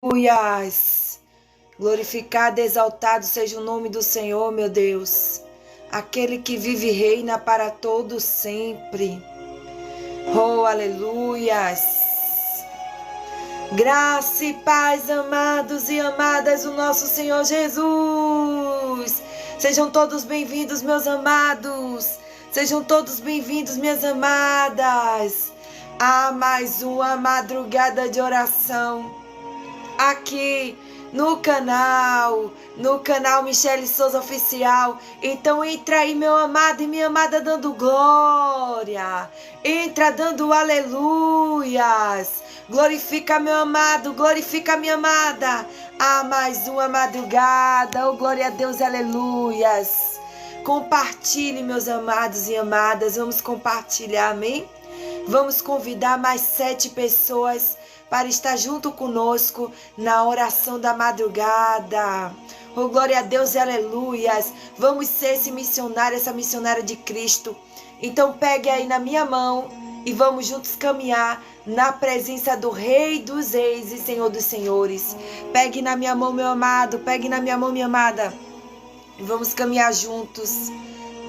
Aleluias! Glorificado e exaltado seja o nome do Senhor, meu Deus. Aquele que vive e reina para todo sempre. Oh, aleluias! Graça e paz, amados e amadas do nosso Senhor Jesus. Sejam todos bem-vindos, meus amados. Sejam todos bem-vindos, minhas amadas, a mais uma madrugada de oração aqui no canal Michele Souza Oficial. Então entra aí, meu amado e minha amada, dando glória, entra dando aleluias, glorifica meu amado, glorifica minha amada, a mais uma madrugada, oh glória a Deus, aleluias. Compartilhe, meus amados e amadas, vamos compartilhar, amém? Vamos convidar mais 7 pessoas para estar junto conosco na oração da madrugada. Oh, glória a Deus e aleluias. Vamos ser esse missionário, essa missionária de Cristo. Então pegue aí na minha mão e vamos juntos caminhar na presença do Rei dos Reis e Senhor dos Senhores. Pegue na minha mão, meu amado, pegue na minha mão, minha amada. E vamos caminhar juntos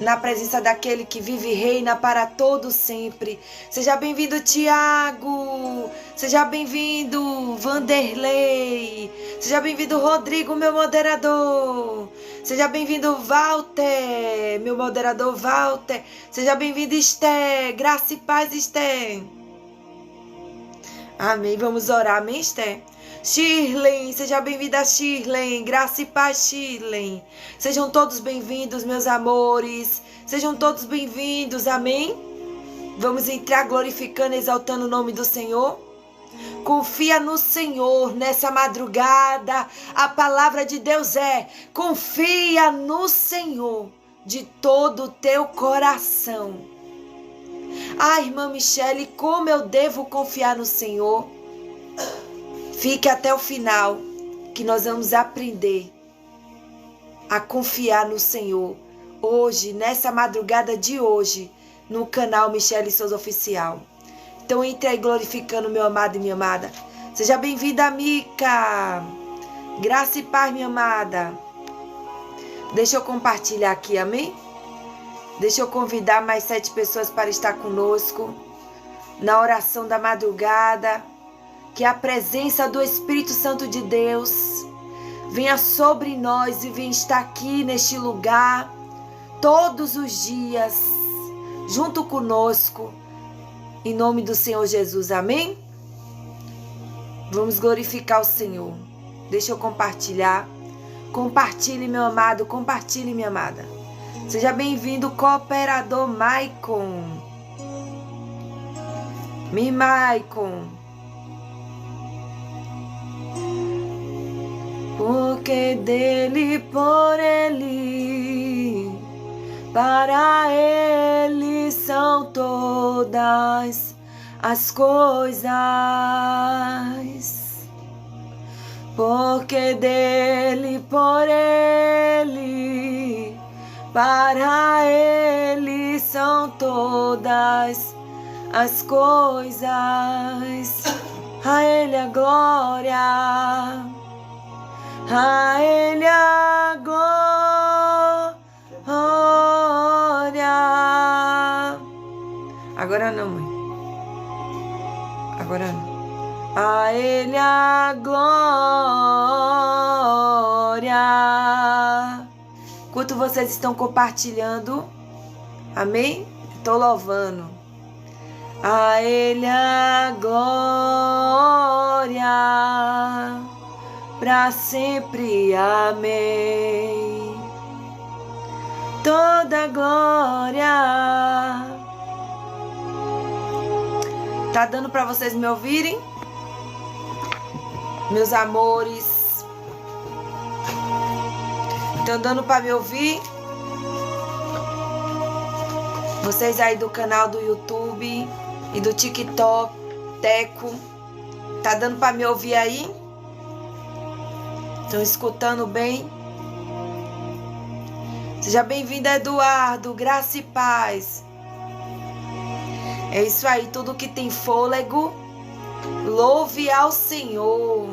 na presença daquele que vive e reina para todo sempre. Seja bem-vindo, Tiago. Seja bem-vindo, Vanderlei. Seja bem-vindo, Rodrigo, meu moderador. Seja bem-vindo, Walter, meu moderador, Walter. Seja bem-vindo, Esther. Graça e paz, Esther. Amém. Vamos orar, amém, Esther? Shirley, seja bem-vinda, Shirley. Graça e paz, Shirley. Sejam todos bem-vindos, meus amores. Sejam todos bem-vindos, amém? Vamos entrar glorificando, exaltando o nome do Senhor. Confia no Senhor nessa madrugada. A palavra de Deus é: confia no Senhor de todo o teu coração. Ah, irmã Michele, como eu devo confiar no Senhor? Fique até o final, que nós vamos aprender a confiar no Senhor hoje, nessa madrugada de hoje, no canal Michele Souza Oficial. Então entre aí glorificando, meu amado e minha amada. Seja bem-vinda, Mica. Graça e paz, minha amada. Deixa eu compartilhar aqui, amém? Deixa eu convidar mais 7 pessoas para estar conosco na oração da madrugada. Que a presença do Espírito Santo de Deus venha sobre nós e venha estar aqui neste lugar todos os dias, junto conosco, em nome do Senhor Jesus, amém? Vamos glorificar o Senhor. Deixa eu compartilhar. Compartilhe, meu amado, compartilhe, minha amada. Seja bem-vindo, cooperador Maicon. Maicon. Porque dele, por ele, para ele são todas as coisas. Porque dele, por ele, para ele são todas as coisas. A ele a glória. A ele a glória. Agora não, mãe. Agora não. A ele a glória. Enquanto vocês estão compartilhando, amém? Estou louvando. A ele a glória. Para sempre, amém. Toda glória. Tá dando para vocês me ouvirem? Meus amores. Estão dando para me ouvir? Vocês aí do canal do YouTube e do TikTok, Teco. Tá dando para me ouvir aí? Estão escutando bem? Seja bem-vindo, Eduardo. Graça e paz. É isso aí. Tudo que tem fôlego, louve ao Senhor.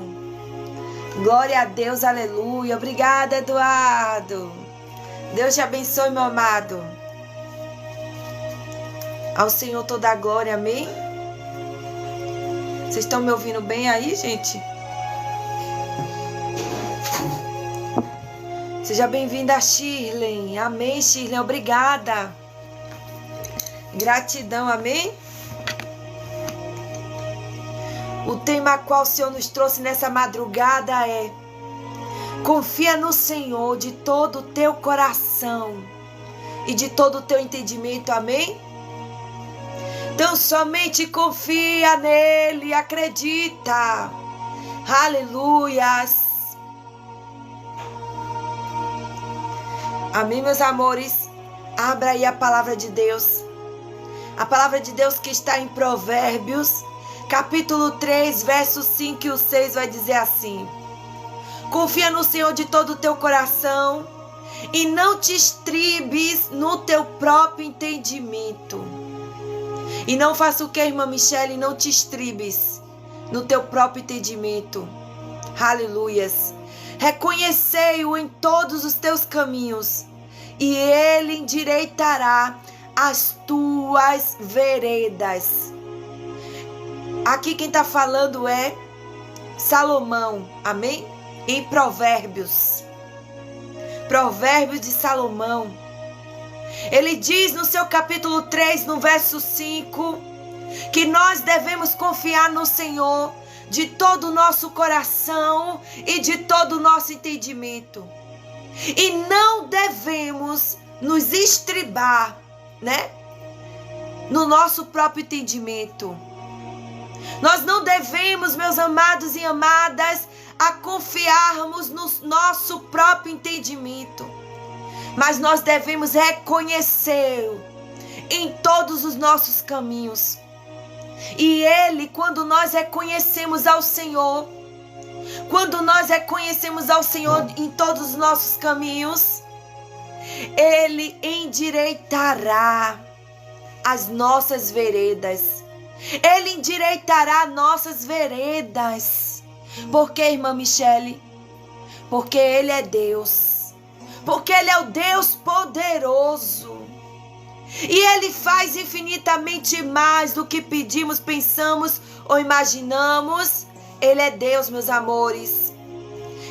Glória a Deus, aleluia. Obrigada, Eduardo. Deus te abençoe, meu amado. Ao Senhor toda a glória, amém? Vocês estão me ouvindo bem aí, gente? Seja bem-vinda, Shirley. Amém, Shirley. Obrigada. Gratidão, amém? O tema qual o Senhor nos trouxe nessa madrugada é: confia no Senhor de todo o teu coração e de todo o teu entendimento, amém? Então somente confia nele, acredita. Aleluias. Amém, meus amores? Abra aí a palavra de Deus. A palavra de Deus que está em Provérbios, capítulo 3, versos 5 e 6 vai dizer assim: confia no Senhor de todo o teu coração e não te estribes no teu próprio entendimento. E não faça o que, irmã Michele? Não te estribes no teu próprio entendimento. Aleluias. Reconhecei-o em todos os teus caminhos e ele endireitará as tuas veredas. Aqui quem está falando é Salomão, amém? Em Provérbios. Provérbios de Salomão. Ele diz no seu capítulo 3, no verso 5, que nós devemos confiar no Senhor de todo o nosso coração e de todo o nosso entendimento. E não devemos nos estribar, né, no nosso próprio entendimento. Nós não devemos, meus amados e amadas, a confiarmos no nosso próprio entendimento. Mas nós devemos reconhecê-lo em todos os nossos caminhos. E ele, quando nós reconhecemos ao Senhor, quando nós reconhecemos ao Senhor em todos os nossos caminhos, ele endireitará as nossas veredas. Ele endireitará nossas veredas. Por que, irmã Michele? Porque ele é Deus. Porque ele é o Deus poderoso. E ele faz infinitamente mais do que pedimos, pensamos ou imaginamos. Ele é Deus, meus amores.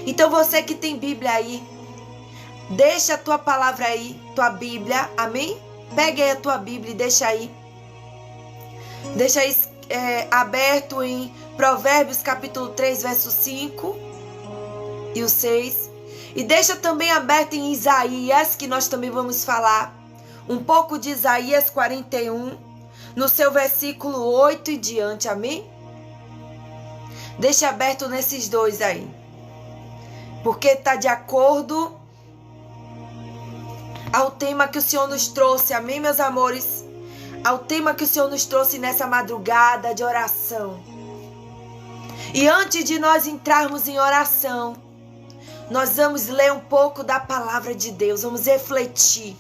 Então você que tem Bíblia aí, deixa a tua palavra aí, tua Bíblia, amém? Pega aí a tua Bíblia e deixa aí. Deixa aí aberto em Provérbios capítulo 3, verso 5 e o 6. E deixa também aberto em Isaías, que nós também vamos falar um pouco de Isaías 41, no seu versículo 8 e diante, amém? Deixa aberto nesses dois aí, porque está de acordo ao tema que o Senhor nos trouxe, amém, meus amores? Ao tema que o Senhor nos trouxe nessa madrugada de oração. E antes de nós entrarmos em oração, nós vamos ler um pouco da palavra de Deus, vamos refletir.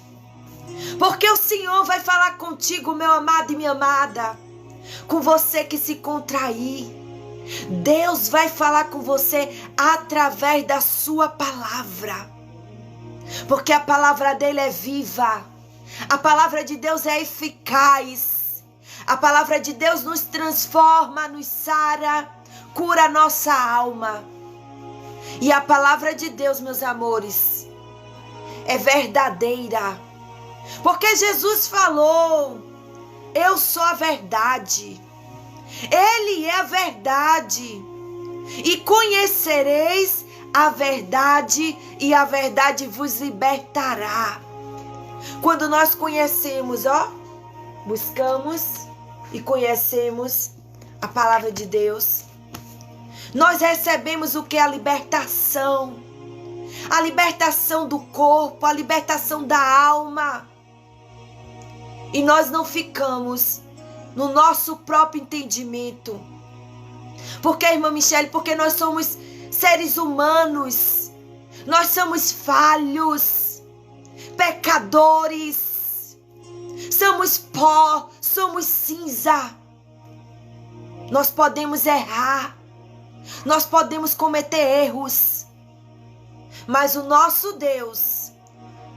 Porque o Senhor vai falar contigo, meu amado e minha amada, com você que se contrair. Deus vai falar com você através da sua palavra. Porque a palavra dele é viva. A palavra de Deus é eficaz. A palavra de Deus nos transforma, nos sara, cura a nossa alma. E a palavra de Deus, meus amores, é verdadeira. Porque Jesus falou: eu sou a verdade. Ele é a verdade. E conhecereis a verdade, e a verdade vos libertará. Quando nós conhecemos, buscamos e conhecemos a palavra de Deus, nós recebemos o que? A libertação. A libertação do corpo, a libertação da alma. E nós não ficamos no nosso próprio entendimento. Por que, irmã Michele? Porque nós somos seres humanos. Nós somos falhos, pecadores. Somos pó, somos cinza. Nós podemos errar. Nós podemos cometer erros, mas o nosso Deus,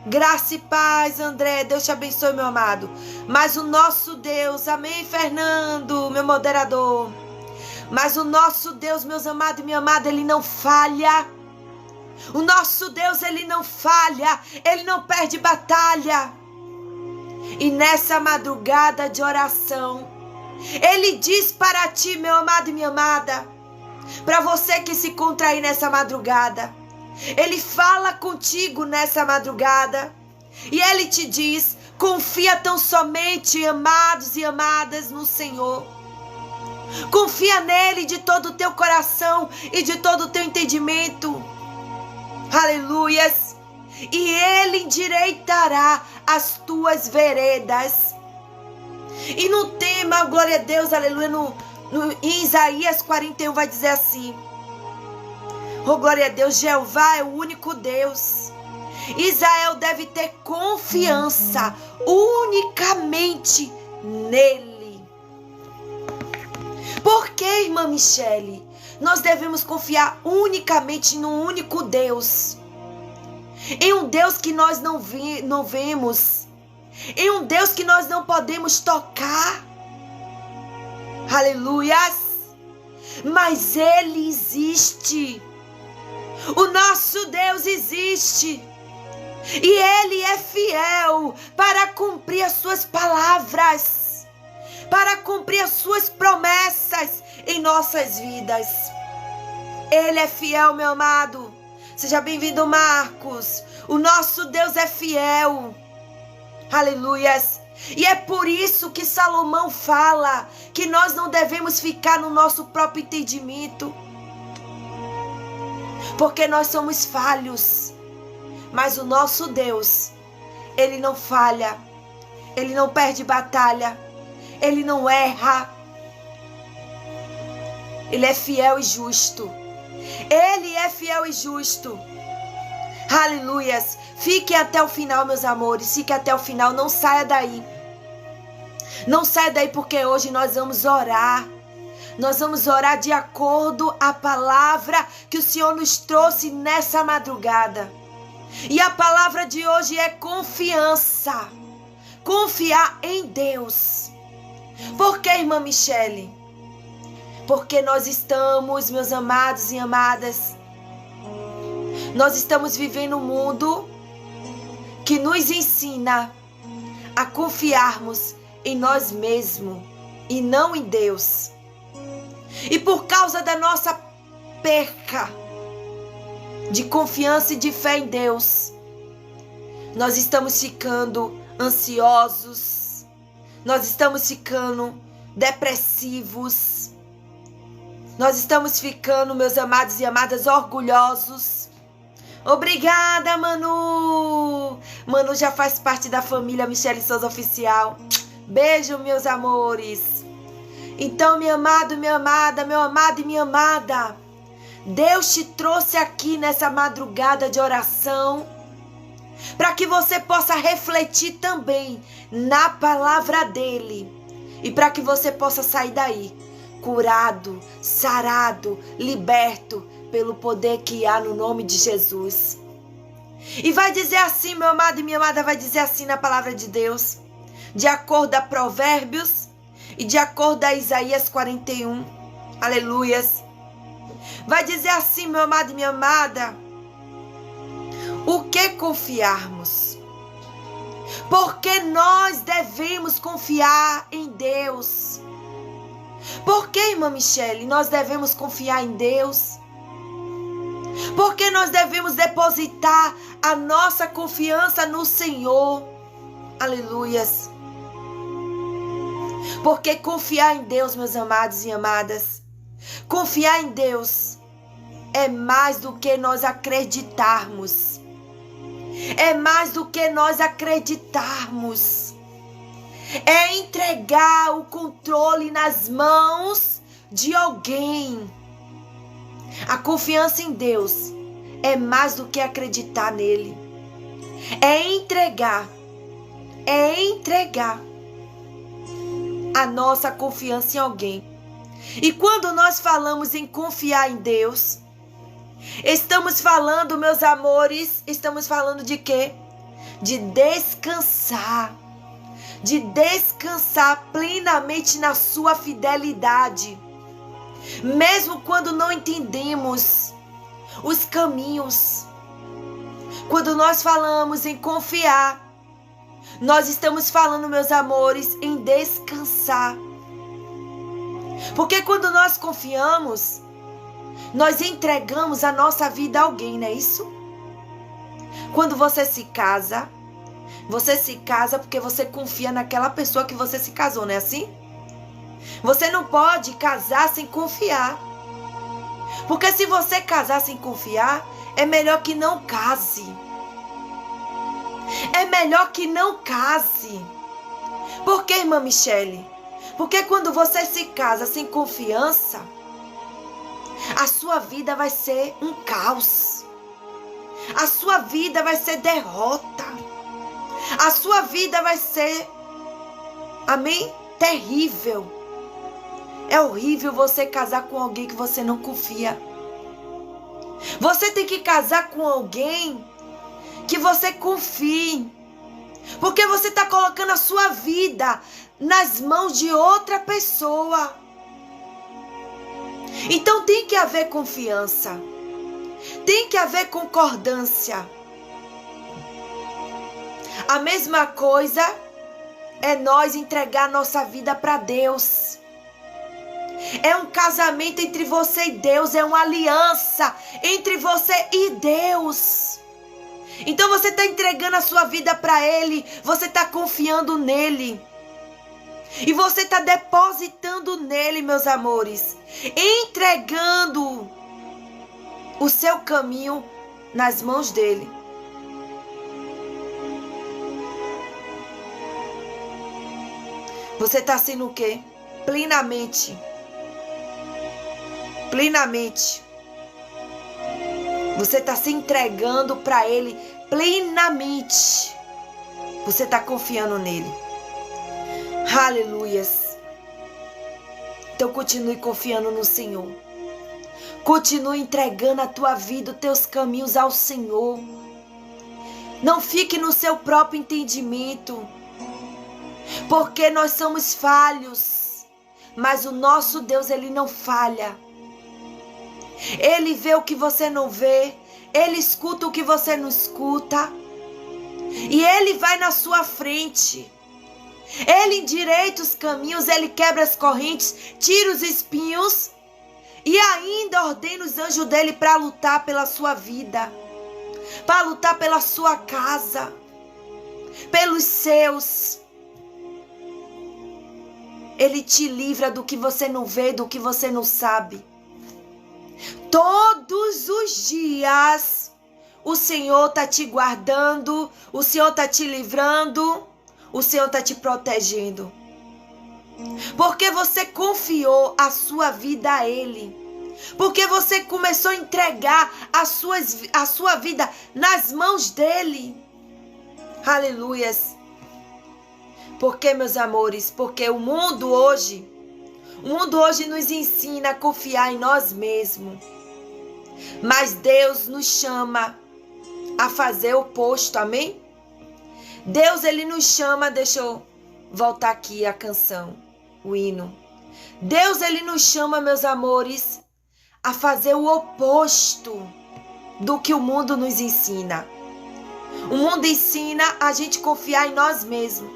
graça e paz, André, Deus te abençoe, meu amado. Mas o nosso Deus, amém, Fernando, meu moderador. Mas o nosso Deus, meus amados e minha amada, Ele não falha. O nosso Deus, Ele não falha, Ele não perde batalha. E nessa madrugada de oração, Ele diz para ti, meu amado e minha amada, para você que se encontra aí nessa madrugada, Ele fala contigo nessa madrugada e Ele te diz: confia tão somente, amados e amadas, no Senhor. Confia nele de todo o teu coração e de todo o teu entendimento. Aleluias. E Ele endireitará as tuas veredas. E no tema, glória a Deus, aleluia, em Isaías 41 vai dizer assim: oh, glória a Deus, Jeová é o único Deus. Israel deve ter confiança unicamente nele. Por que, irmã Michele, nós devemos confiar unicamente no único Deus? Em um Deus que nós não vemos, em um Deus que nós não podemos tocar. Aleluias! Mas Ele existe. O nosso Deus existe. E Ele é fiel para cumprir as suas palavras, para cumprir as suas promessas em nossas vidas. Ele é fiel, meu amado. Seja bem-vindo, Marcos. O nosso Deus é fiel. Aleluias. E é por isso que Salomão fala que nós não devemos ficar no nosso próprio entendimento, porque nós somos falhos. Mas o nosso Deus, Ele não falha, Ele não perde batalha, Ele não erra. Ele é fiel e justo. Ele é fiel e justo. Aleluias. Fique até o final, meus amores. Fique até o final. Não saia daí. Não saia daí, porque hoje nós vamos orar. Nós vamos orar de acordo à palavra que o Senhor nos trouxe nessa madrugada. E a palavra de hoje é confiança. Confiar em Deus. Por que, irmã Michele? Porque nós estamos, meus amados e amadas, nós estamos vivendo um mundo que nos ensina a confiarmos em nós mesmos e não em Deus. E por causa da nossa perca de confiança e de fé em Deus, nós estamos ficando ansiosos, nós estamos ficando depressivos, nós estamos ficando, meus amados e amadas, orgulhosos. Obrigada, Manu. Manu já faz parte da família Michele Souza Oficial. Beijo, meus amores. Então, meu amado, minha amada, meu amado e minha amada, Deus te trouxe aqui nessa madrugada de oração para que você possa refletir também na palavra dele e para que você possa sair daí curado, sarado, liberto pelo poder que há no nome de Jesus. E vai dizer assim, meu amado e minha amada, vai dizer assim na palavra de Deus, de acordo a Provérbios e de acordo a Isaías 41. Aleluias. Vai dizer assim, meu amado e minha amada, o que confiarmos? Porque nós devemos confiar em Deus. Por que, irmã Michele, nós devemos confiar em Deus? Porque nós devemos depositar a nossa confiança no Senhor. Aleluias. Porque confiar em Deus, meus amados e amadas, confiar em Deus é mais do que nós acreditarmos. É mais do que nós acreditarmos. É entregar o controle nas mãos de alguém. A confiança em Deus é mais do que acreditar nele. É entregar a nossa confiança em alguém. E quando nós falamos em confiar em Deus, estamos falando, meus amores, estamos falando de quê? De descansar. De descansar plenamente na sua fidelidade. Mesmo quando não entendemos os caminhos. Quando nós falamos em confiar, nós estamos falando, meus amores, em descansar. Porque quando nós confiamos, nós entregamos a nossa vida a alguém, não é isso? Quando você se casa porque você confia naquela pessoa que você se casou, não é assim? Você não pode casar sem confiar. Porque se você casar sem confiar, é melhor que não case. É melhor que não case. Por que, irmã Michele? Porque quando você se casa sem confiança, a sua vida vai ser um caos. A sua vida vai ser derrota. A sua vida vai ser, amém? Terrível. É horrível você casar com alguém que você não confia. Você tem que casar com alguém que você confie. Porque você está colocando a sua vida nas mãos de outra pessoa. Então tem que haver confiança. Tem que haver concordância. A mesma coisa é nós entregar nossa vida para Deus. É um casamento entre você e Deus, é uma aliança entre você e Deus. Então você está entregando a sua vida para Ele, você está confiando nele. E você está depositando nele, meus amores, entregando o seu caminho nas mãos dele. Você está sendo o quê? Plenamente. Você está se entregando para Ele plenamente. Você está confiando nele. Aleluias. Então continue confiando no Senhor. Continue entregando a tua vida, os teus caminhos ao Senhor. Não fique no seu próprio entendimento. Porque nós somos falhos. Mas o nosso Deus, Ele não falha. Ele vê o que você não vê. Ele escuta o que você não escuta. E Ele vai na sua frente. Ele endireita os caminhos. Ele quebra as correntes. Tira os espinhos. E ainda ordena os anjos dele para lutar pela sua vida. Para lutar pela sua casa. Pelos seus. Ele te livra do que você não vê, do que você não sabe. Todos os dias, o Senhor está te guardando, o Senhor está te livrando, o Senhor está te protegendo. Porque você confiou a sua vida a Ele. Porque você começou a entregar a sua vida nas mãos dEle. Aleluias. Porque, meus amores, porque o mundo hoje nos ensina a confiar em nós mesmos. Mas Deus nos chama a fazer o oposto, amém? Deus, Ele nos chama, deixa eu voltar aqui a canção, o hino. Deus, Ele nos chama, meus amores, a fazer o oposto do que o mundo nos ensina. O mundo ensina a gente confiar em nós mesmos.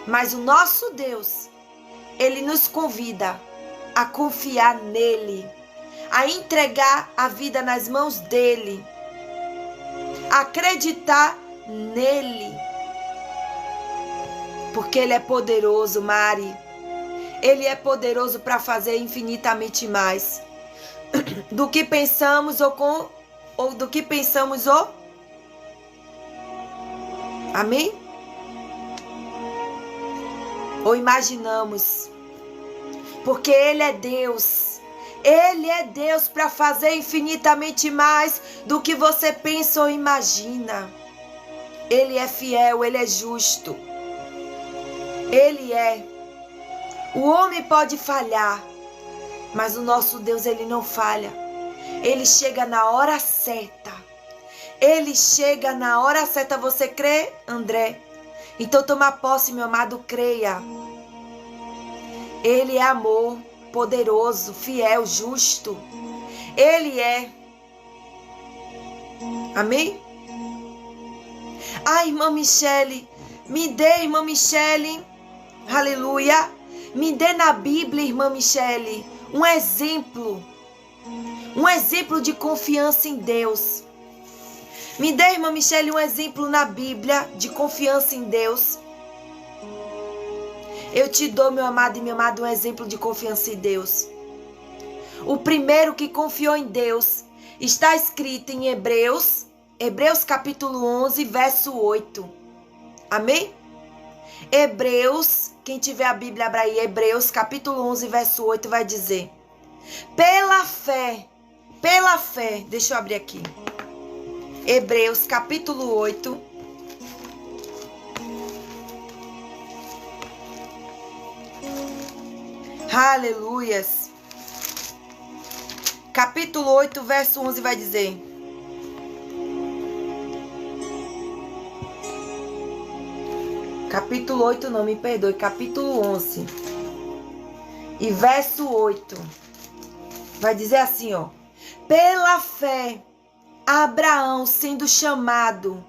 Mas o nosso Deus, Ele nos convida a confiar nele, a entregar a vida nas mãos dele, a acreditar nele. Porque Ele é poderoso, Mari. Ele é poderoso para fazer infinitamente mais do que pensamos ou do que pensamos ou... Amém? Ou imaginamos. Porque Ele é Deus. Ele é Deus para fazer infinitamente mais do que você pensa ou imagina. Ele é fiel, Ele é justo. Ele é. O homem pode falhar, Mas o nosso Deus, ele não falha. Ele chega na hora certa. Ele chega na hora certa. Você crê, André? Então toma posse, meu amado, creia. Ele é amor, poderoso, fiel, justo. Ele é. Amém? Irmã Michele, me dê, irmã Michele, aleluia, me dê na Bíblia, irmã Michele, um exemplo de confiança em Deus. Me dê, irmã Michele, um exemplo na Bíblia de confiança em Deus. Eu te dou, meu amado e minha amada, um exemplo de confiança em Deus. O primeiro que confiou em Deus está escrito em Hebreus capítulo 11, verso 8. Amém? Hebreus, quem tiver a Bíblia, abra aí, Hebreus capítulo 11, verso 8, vai dizer: pela fé, deixa eu abrir aqui. Hebreus capítulo 8. Aleluias. Capítulo 8, verso 11 vai dizer: capítulo 8 não, me perdoe, capítulo 11 e verso 8 vai dizer assim, ó: pela fé Abraão, sendo chamado,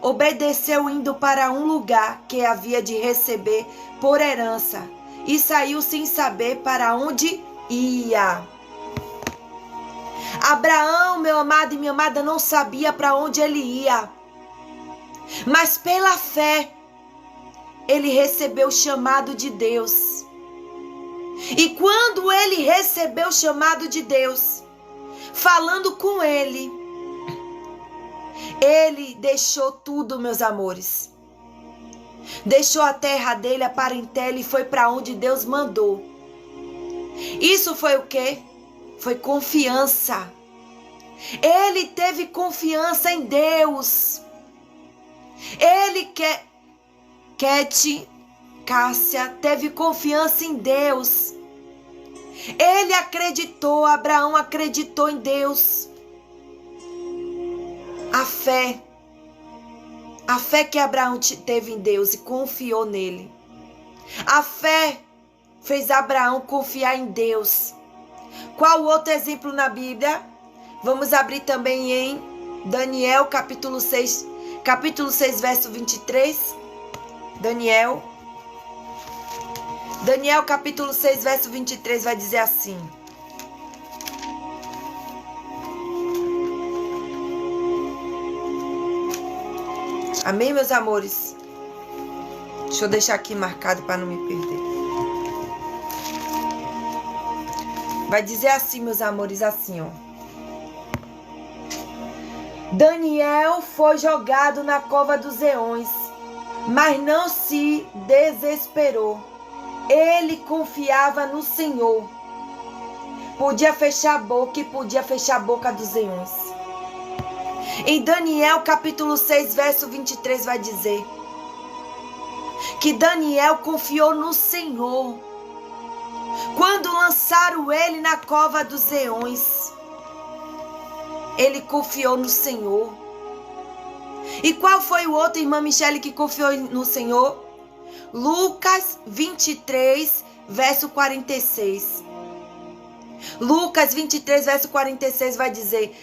obedeceu indo para um lugar que havia de receber por herança, e saiu sem saber para onde ia. Abraão, meu amado e minha amada, não sabia para onde ele ia, mas pela fé ele recebeu o chamado de Deus. E quando ele recebeu o chamado de Deus, falando com ele deixou tudo, meus amores. Deixou a terra dele, a parentela, e foi para onde Deus mandou. Isso foi o quê? Foi confiança. Ele teve confiança em Deus. Cássia teve confiança em Deus. Ele acreditou, Abraão acreditou em Deus. A fé que Abraão teve em Deus e confiou nele. A fé fez Abraão confiar em Deus. Qual outro exemplo na Bíblia? Vamos abrir também em Daniel capítulo 6, verso 23. Daniel capítulo 6, verso 23 vai dizer assim: amém, meus amores? Deixa eu deixar aqui marcado para não me perder. Vai dizer assim, meus amores, assim, ó: Daniel foi jogado na cova dos leões, mas não se desesperou. Ele confiava no Senhor. Podia fechar a boca e podia fechar a boca dos leões. Em Daniel capítulo 6, verso 23 vai dizer que Daniel confiou no Senhor. Quando lançaram ele na cova dos leões, ele confiou no Senhor. E qual foi o outro, irmã Michele, que confiou no Senhor? Lucas 23, verso 46. Lucas 23, verso 46 vai dizer: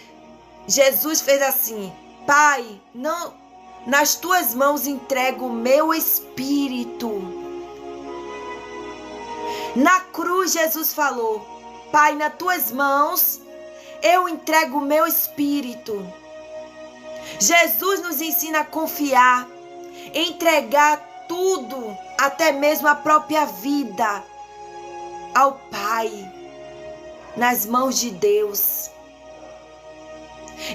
Jesus fez assim: Pai, não, nas tuas mãos entrego o meu espírito. Na cruz Jesus falou: Pai, nas tuas mãos eu entrego o meu espírito. Jesus nos ensina a confiar, entregar tudo, até mesmo a própria vida, ao Pai, nas mãos de Deus.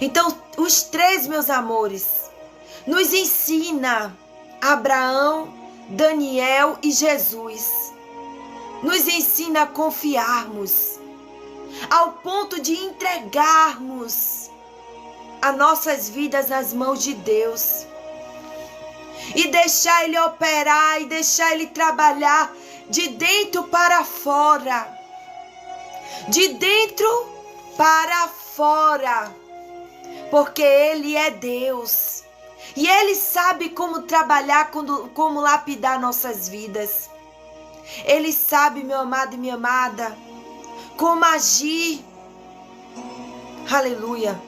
Então, os três, meus amores, nos ensina Abraão, Daniel e Jesus. Nos ensina a confiarmos, ao ponto de entregarmos as nossas vidas nas mãos de Deus. E deixar Ele operar, e deixar Ele trabalhar de dentro para fora. de dentro para fora, porque Ele é Deus. E Ele sabe como trabalhar, como lapidar nossas vidas. Ele sabe, meu amado e minha amada, como agir. Aleluia.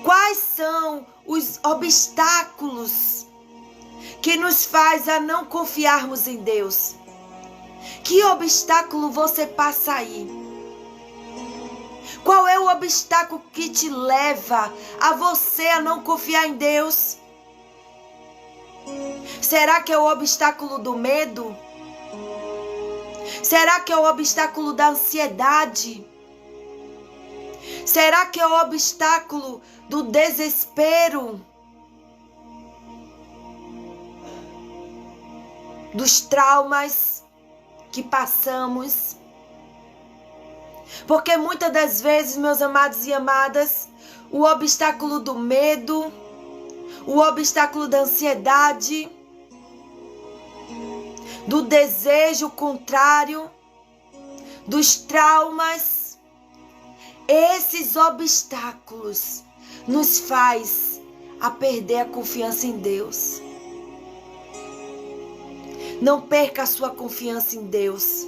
Quais são os obstáculos que nos faz a não confiarmos em Deus? Que obstáculo você passa aí? Qual é o obstáculo que te leva a você a não confiar em Deus? Será que é o obstáculo do medo? Será que é o obstáculo da ansiedade? Será que é o obstáculo do desespero? Dos traumas que passamos? Porque muitas das vezes, meus amados e amadas, o obstáculo do medo, o obstáculo da ansiedade, do desejo contrário, dos traumas, esses obstáculos nos faz a perder a confiança em Deus. Não perca a sua confiança em Deus.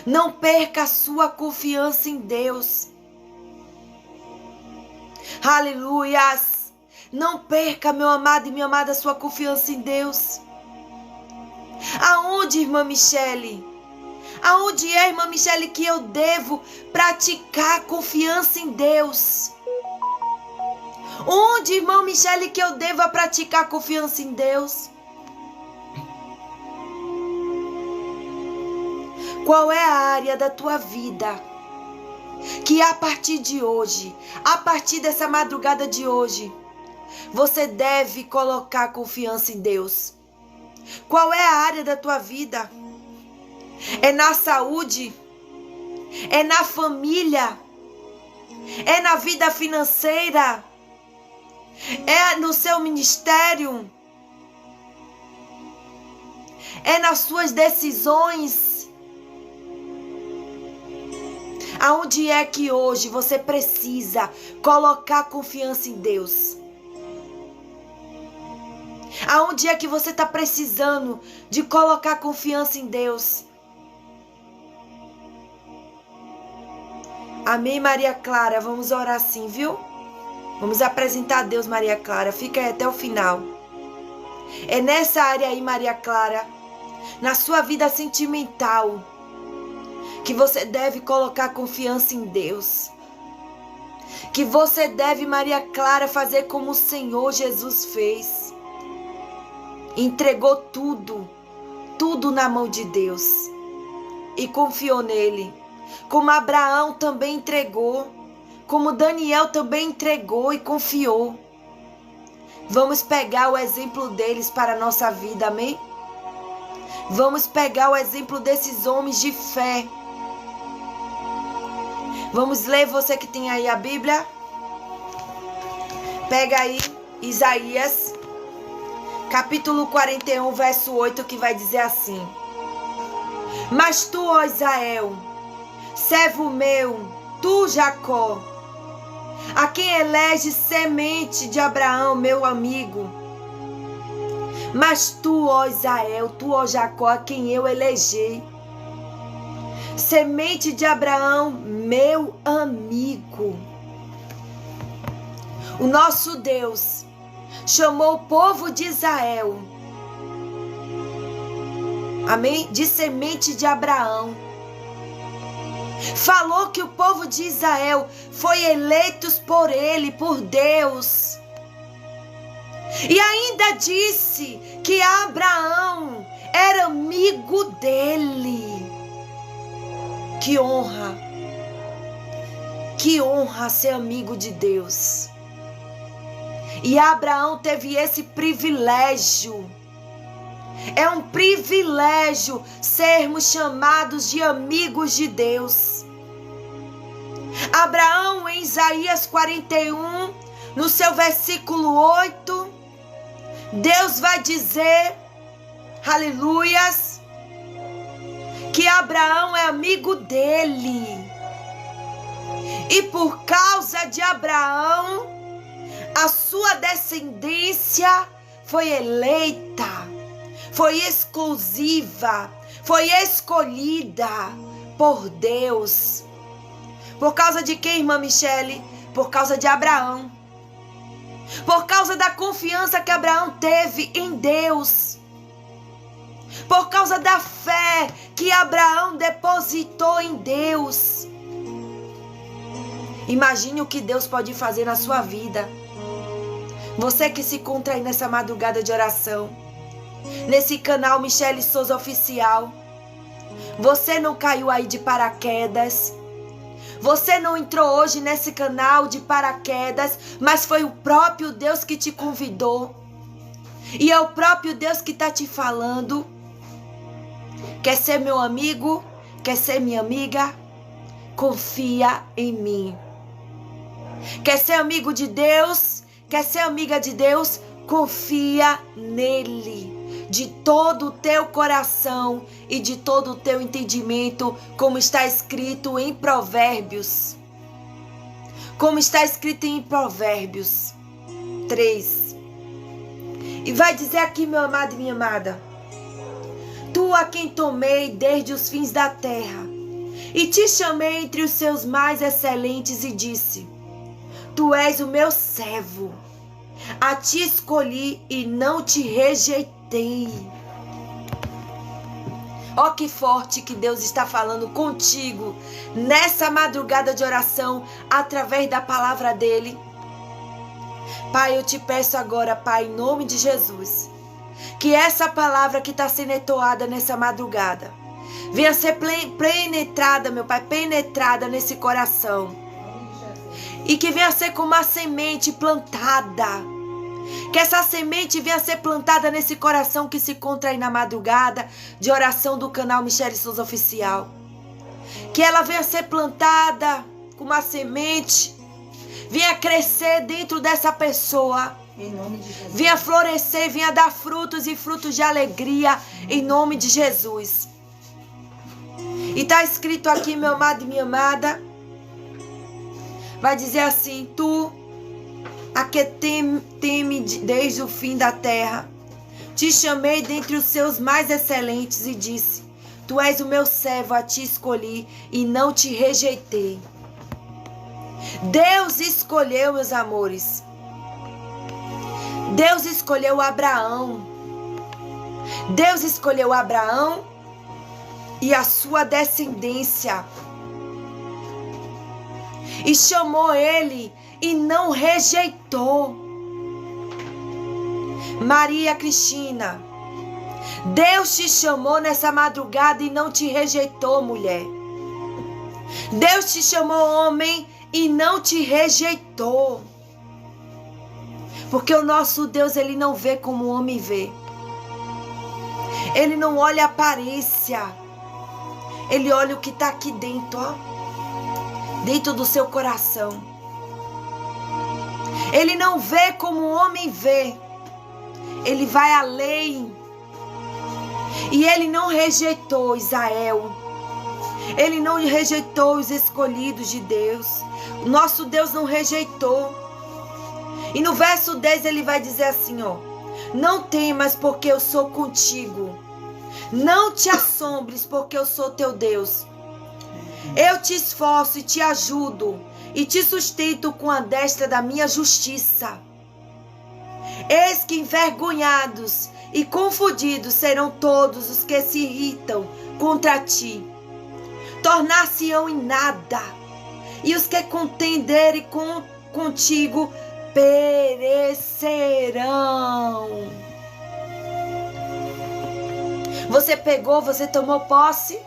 Não perca a sua confiança em Deus. Aleluias. Não perca, meu amado e minha amada, a sua confiança em Deus. Aonde, irmã Michele? Aonde é, irmã Michele, que eu devo praticar confiança em Deus? Onde, irmã Michele, que eu devo praticar confiança em Deus? Qual é a área da tua vida que a partir de hoje, a partir dessa madrugada de hoje, você deve colocar confiança em Deus? Qual é a área da tua vida? É na saúde? É na família? É na vida financeira? É no seu ministério? É nas suas decisões? Aonde é que hoje você precisa colocar confiança em Deus? Aonde é que você está precisando de colocar confiança em Deus? Amém, Maria Clara? Vamos orar assim, viu? Vamos apresentar a Deus, Maria Clara. Fica aí até o final. É nessa área aí, Maria Clara, na sua vida sentimental, que você deve colocar confiança em Deus. Que você deve, Maria Clara, fazer como o Senhor Jesus fez. Entregou tudo na mão de Deus. E confiou nele. Como Abraão também entregou. Como Daniel também entregou e confiou. Vamos pegar o exemplo deles para a nossa vida, amém? Vamos pegar o exemplo desses homens de fé. Vamos ler, você que tem aí a Bíblia. Pega aí Isaías, capítulo 41, verso 8, que vai dizer assim: Mas tu, ó Israel, servo meu, tu, Jacó, a quem elege semente de Abraão, meu amigo. Mas tu, ó Israel, tu, ó Jacó, a quem eu elegi, semente de Abraão, meu amigo. O nosso Deus chamou o povo de Israel, amém? De semente de Abraão. Falou que o povo de Israel foi eleitos por ele, por Deus. E ainda disse que Abraão era amigo dele. Que honra! Que honra ser amigo de Deus. E Abraão teve esse privilégio. É um privilégio sermos chamados de amigos de Deus. Abraão, em Isaías 41, no seu versículo 8, Deus vai dizer, aleluias, que Abraão é amigo dele. E por causa de Abraão, a sua descendência foi eleita, foi exclusiva, foi escolhida por Deus. Por causa de quem, irmã Michele? Por causa de Abraão. Por causa da confiança que Abraão teve em Deus. Por causa da fé que Abraão depositou em Deus. Imagine o que Deus pode fazer na sua vida. Você que se encontra aí nessa madrugada de oração, nesse canal Michele Souza Oficial. Você não caiu aí de paraquedas. Você não entrou hoje nesse canal de paraquedas, mas foi o próprio Deus que te convidou. E é o próprio Deus que está te falando. Quer ser meu amigo? Quer ser minha amiga? Confia em mim. Quer ser amigo de Deus? Quer ser amiga de Deus? Confia nele. De todo o teu coração e de todo o teu entendimento, como está escrito em Provérbios. Como está escrito em Provérbios 3. E vai dizer aqui, meu amado e minha amada: Tu a quem tomei desde os fins da terra, e te chamei entre os seus mais excelentes e disse: Tu és o meu servo, a ti escolhi e não te rejeitei. Ó, que forte que Deus está falando contigo nessa madrugada de oração, através da palavra dele. Pai, eu te peço agora, Pai, em nome de Jesus, que essa palavra que está sendo entoada nessa madrugada venha ser penetrada, meu Pai, penetrada nesse coração, e que venha ser como uma semente plantada. Que essa semente venha ser plantada nesse coração que se encontra aí na madrugada de oração do canal Michele Souza Oficial. Que ela venha ser plantada como uma semente, venha crescer dentro dessa pessoa. Em nome de Jesus. Venha florescer, venha dar frutos e frutos de alegria em nome de Jesus. E está escrito aqui, meu amado e minha amada, vai dizer assim: Tu a que teme desde o fim da terra, te chamei dentre os seus mais excelentes e disse: Tu és o meu servo, a ti escolhi e não te rejeitei. Deus escolheu, meus amores. Deus escolheu Abraão. Deus escolheu Abraão e a sua descendência. E chamou ele e não rejeitou. Maria Cristina, Deus te chamou nessa madrugada e não te rejeitou, mulher. Deus te chamou, homem, e não te rejeitou. Porque o nosso Deus, ele não vê como o homem vê. Ele não olha a aparência. Ele olha o que está aqui dentro, ó. Dentro do seu coração. Ele não vê como o homem vê. Ele vai além. E ele não rejeitou Israel. Ele não rejeitou os escolhidos de Deus. Nosso Deus não rejeitou. E no verso 10 ele vai dizer assim, ó: Não temas, porque eu sou contigo. Não te assombres, porque eu sou teu Deus. Eu te esforço e te ajudo, e te sustento com a destra da minha justiça. Eis que envergonhados e confundidos serão todos os que se irritam contra ti. Tornar-se-ão em nada, e os que contenderem contigo perecerão. Você pegou, você tomou posse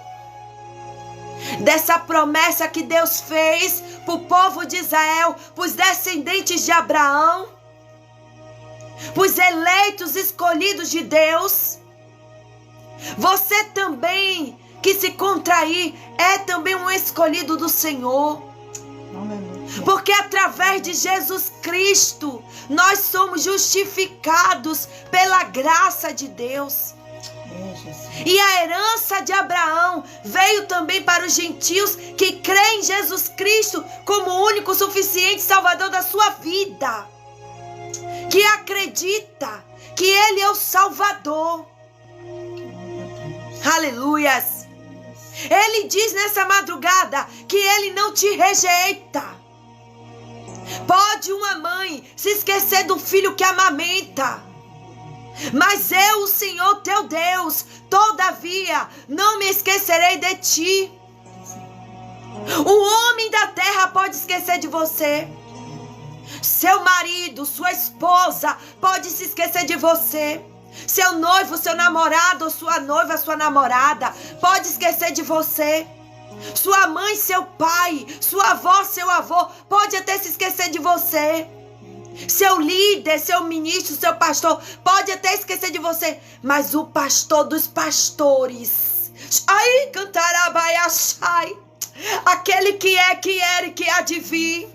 dessa promessa que Deus fez para o povo de Israel, para os descendentes de Abraão, para os eleitos escolhidos de Deus. Você também, que se contrair, é também um escolhido do Senhor. Porque através de Jesus Cristo, nós somos justificados pela graça de Deus. E a herança de Abraão veio também para os gentios que creem em Jesus Cristo como o único suficiente Salvador da sua vida. Que acredita que Ele é o Salvador. Aleluias. Ele diz nessa madrugada que Ele não te rejeita. Pode uma mãe se esquecer do filho que amamenta, mas eu, o Senhor teu Deus, todavia não me esquecerei de ti. O homem da terra pode esquecer de você. Seu marido, sua esposa pode se esquecer de você. Seu noivo, seu namorado, ou sua noiva, sua namorada pode esquecer de você. Sua mãe, seu pai, sua avó, seu avô pode até se esquecer de você. Seu líder, seu ministro, seu pastor pode até esquecer de você. Mas o pastor dos pastores, ai, cantarabaiachai, aquele que é, que era e que há de vir,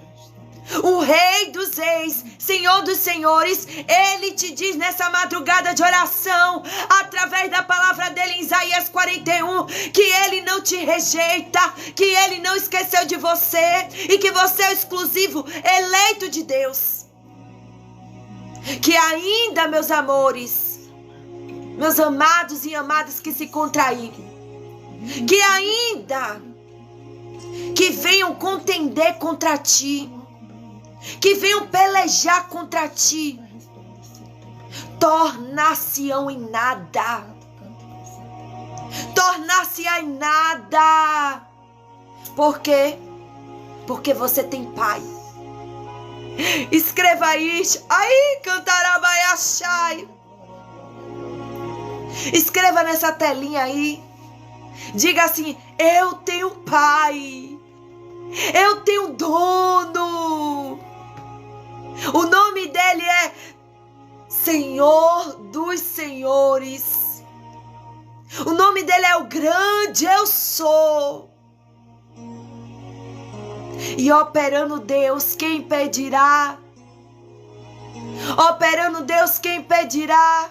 o Rei dos Reis, Senhor dos Senhores, Ele te diz nessa madrugada de oração, através da palavra dele em Isaías 41, que Ele não te rejeita, que Ele não esqueceu de você e que você é o exclusivo eleito de Deus. Que ainda, meus amores, meus amados e amadas que se contraíram, que ainda que venham contender contra ti, que venham pelejar contra ti, tornar-se-ão em nada. Tornar-se-á em nada. Por quê? Porque você tem Pai. Escreva isso. Aí, cantarabaiachai. Escreva nessa telinha aí. Diga assim: eu tenho Pai. Eu tenho dono. O nome dele é Senhor dos Senhores. O nome dele é o grande eu sou. E operando Deus, quem impedirá? Operando Deus, quem impedirá?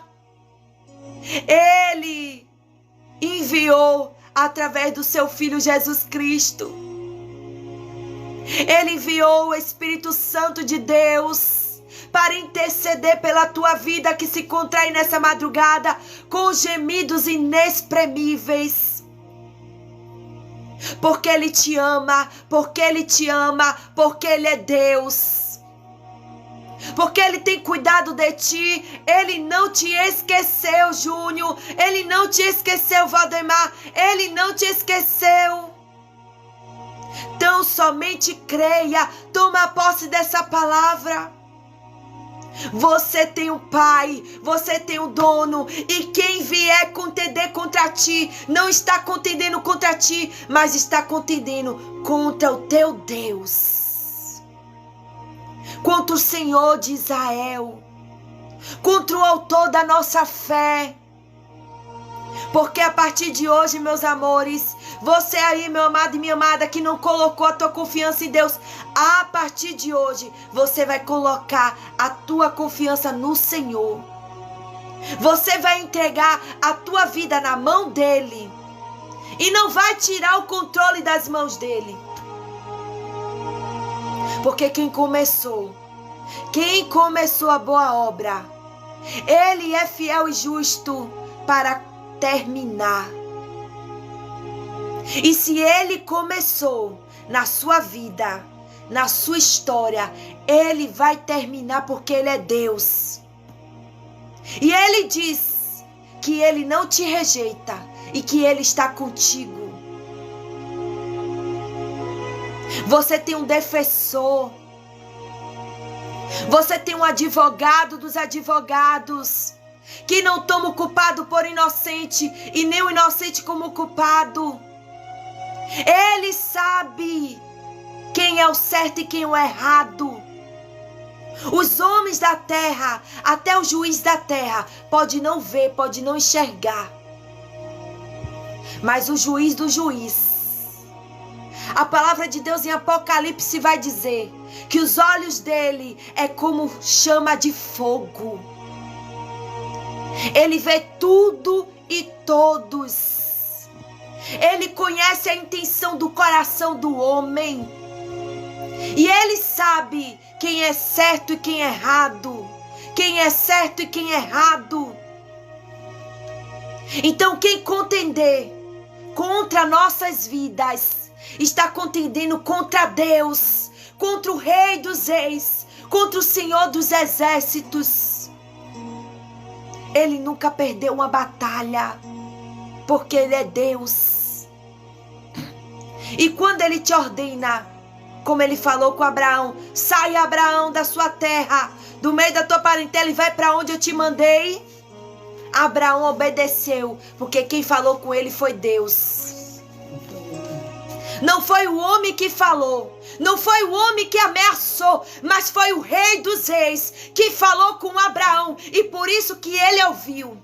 Ele enviou através do seu Filho Jesus Cristo. Ele enviou o Espírito Santo de Deus para interceder pela tua vida que se contrai nessa madrugada com gemidos inexprimíveis. Porque Ele te ama, porque Ele te ama, porque Ele é Deus. Porque Ele tem cuidado de ti. Ele não te esqueceu, Júnior. Ele não te esqueceu, Valdemar. Ele não te esqueceu. Então somente creia, toma posse dessa palavra. Você tem um Pai, você tem um dono, e quem vier contender contra ti, não está contendendo contra ti, mas está contendendo contra o teu Deus, contra o Senhor de Israel, contra o autor da nossa fé. Porque a partir de hoje, meus amores, você aí, meu amado e minha amada, que não colocou a tua confiança em Deus, a partir de hoje, você vai colocar a tua confiança no Senhor. Você vai entregar a tua vida na mão dEle e não vai tirar o controle das mãos dEle. Porque quem começou a boa obra, Ele é fiel e justo para terminar. E se Ele começou na sua vida, na sua história, Ele vai terminar, porque Ele é Deus. E Ele diz que Ele não te rejeita e que Ele está contigo. Você tem um defensor. Você tem um advogado dos advogados, que não toma o culpado por inocente e nem o inocente como culpado. Ele sabe quem é o certo e quem é o errado. Os homens da terra, até o juiz da terra, pode não ver, pode não enxergar. Mas o juiz do juiz, a palavra de Deus em Apocalipse vai dizer que os olhos dele é como chama de fogo. Ele vê tudo e todos. Ele conhece a intenção do coração do homem. E Ele sabe quem é certo e quem é errado. Quem é certo e quem é errado. Então quem contender contra nossas vidas está contendendo contra Deus, contra o Rei dos Reis, contra o Senhor dos Exércitos. Ele nunca perdeu uma batalha, porque Ele é Deus. E quando Ele te ordena, como Ele falou com Abraão, sai, Abraão, da sua terra, do meio da tua parentela, e vai para onde eu te mandei. Abraão obedeceu, porque quem falou com ele foi Deus. Não foi o homem que falou, não foi o homem que ameaçou, mas foi o Rei dos Reis que falou com Abraão, e por isso que ele ouviu.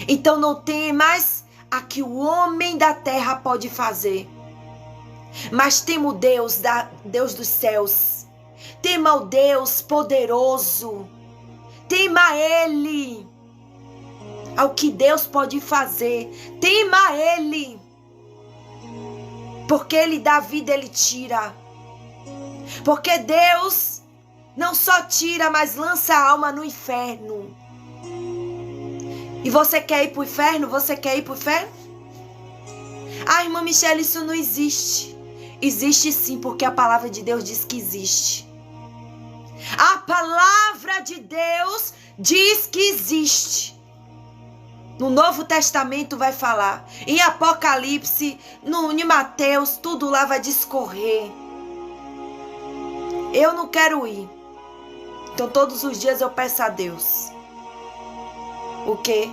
Então não tem mais a que o homem da terra pode fazer, mas temo Deus, Deus dos céus, tema o Deus poderoso, tema Ele, ao que Deus pode fazer, tema Ele, porque Ele dá vida, Ele tira, porque Deus não só tira, mas lança a alma no inferno. E você quer ir para o inferno? Você quer ir para o inferno? Ah, irmã Michele, isso não existe. Existe sim, porque a palavra de Deus diz que existe. A palavra de Deus diz que existe. No Novo Testamento vai falar. Em Apocalipse, em Mateus, tudo lá vai discorrer. Eu não quero ir. Então todos os dias eu peço a Deus. O quê?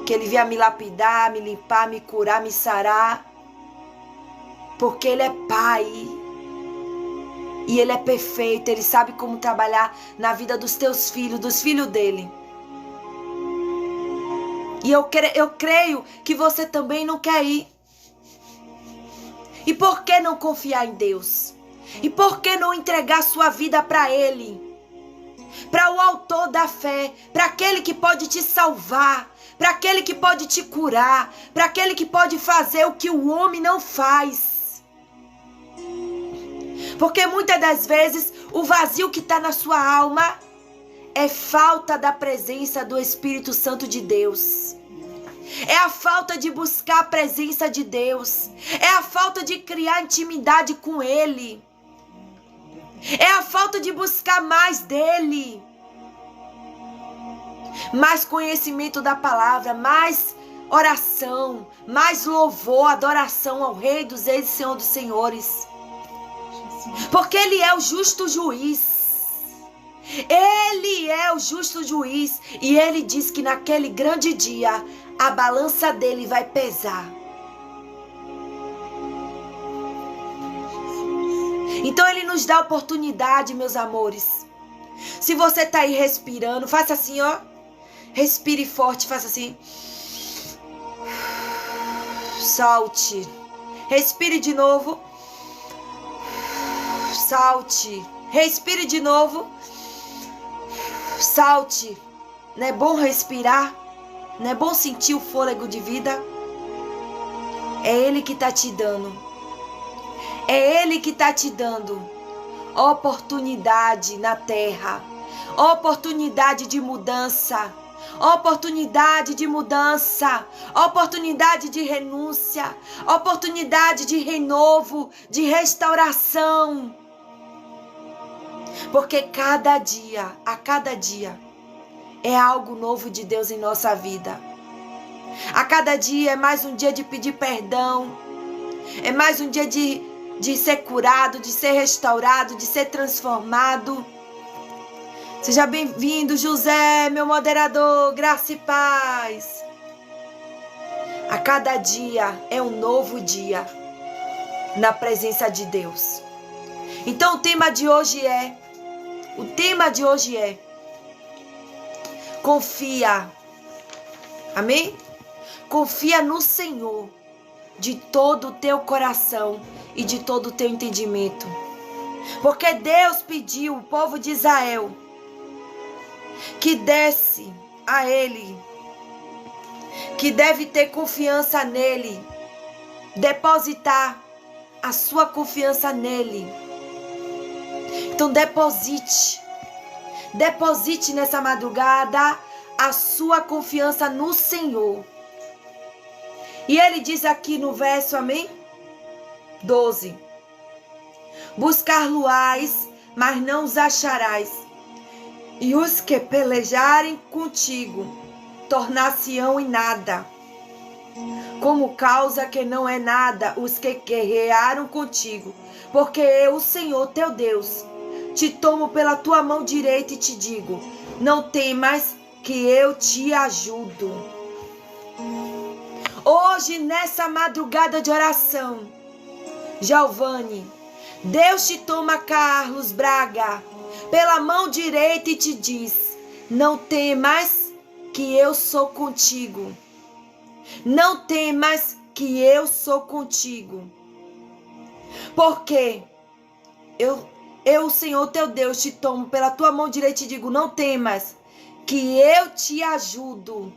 Que Ele venha me lapidar, me limpar, me curar, me sarar. Porque Ele é Pai. E Ele é perfeito. Ele sabe como trabalhar na vida dos teus filhos, dos filhos dEle. E eu creio que você também não quer ir. E por que não confiar em Deus? E por que não entregar sua vida para Ele? Para o autor da fé, para aquele que pode te salvar, para aquele que pode te curar, para aquele que pode fazer o que o homem não faz. Porque muitas das vezes o vazio que está na sua alma é falta da presença do Espírito Santo de Deus. É a falta de buscar a presença de Deus. É a falta de criar intimidade com Ele. É a falta de buscar mais dEle. Mais conhecimento da palavra, mais oração, mais louvor, adoração ao Rei dos Reis e Senhor dos Senhores. Porque Ele é o justo juiz. Ele é o justo juiz. E Ele diz que naquele grande dia a balança dele vai pesar. Então Ele nos dá oportunidade, meus amores. Se você está aí respirando, faça assim, ó. Respire forte, faça assim. Solte. Respire de novo. Solte. Respire de novo. Solte. Não é bom respirar? Não é bom sentir o fôlego de vida? É Ele que está te dando. É Ele que está te dando oportunidade na terra. Oportunidade de mudança. Oportunidade de mudança. Oportunidade de renúncia. Oportunidade de renovo, de restauração. Porque a cada dia, é algo novo de Deus em nossa vida. A cada dia é mais um dia de pedir perdão. É mais um dia de ser curado, de ser restaurado, de ser transformado. Seja bem-vindo, José, meu moderador, graça e paz. A cada dia é um novo dia na presença de Deus. Então o tema de hoje é confia. Amém? Confia no Senhor de todo o teu coração e de todo o teu entendimento. Porque Deus pediu o povo de Israel que desse a Ele que deve ter confiança nele, depositar a sua confiança nele. Então deposite nessa madrugada a sua confiança no Senhor. E ele diz aqui no verso, amém? 12. Buscar-lo-ás, mas não os acharás. E os que pelejarem contigo, tornar-se-ão em nada. Como causa que não é nada os que guerrearam contigo. Porque eu, o Senhor teu Deus, te tomo pela tua mão direita e te digo, não temas que eu te ajudo. Hoje, nessa madrugada de oração, Giovanni, Deus te toma, Carlos Braga, pela mão direita e te diz, não temas que eu sou contigo. Não temas que eu sou contigo. Porque eu, o Senhor teu Deus, te tomo pela tua mão direita e te digo, não temas que eu te ajudo.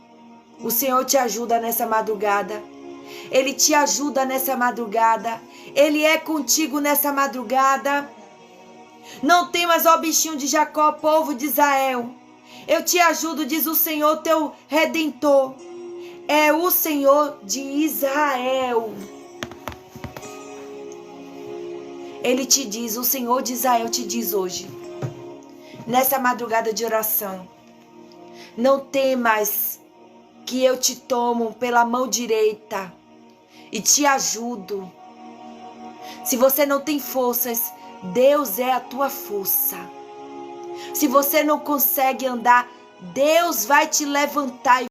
O Senhor te ajuda nessa madrugada. Ele te ajuda nessa madrugada. Ele é contigo nessa madrugada. Não temas, ó bichinho de Jacó, povo de Israel. Eu te ajudo, diz o Senhor teu Redentor. É o Senhor de Israel. Ele te diz, o Senhor de Israel te diz hoje, nessa madrugada de oração, não temas que eu te tomo pela mão direita e te ajudo. Se você não tem forças, Deus é a tua força. Se você não consegue andar, Deus vai te levantar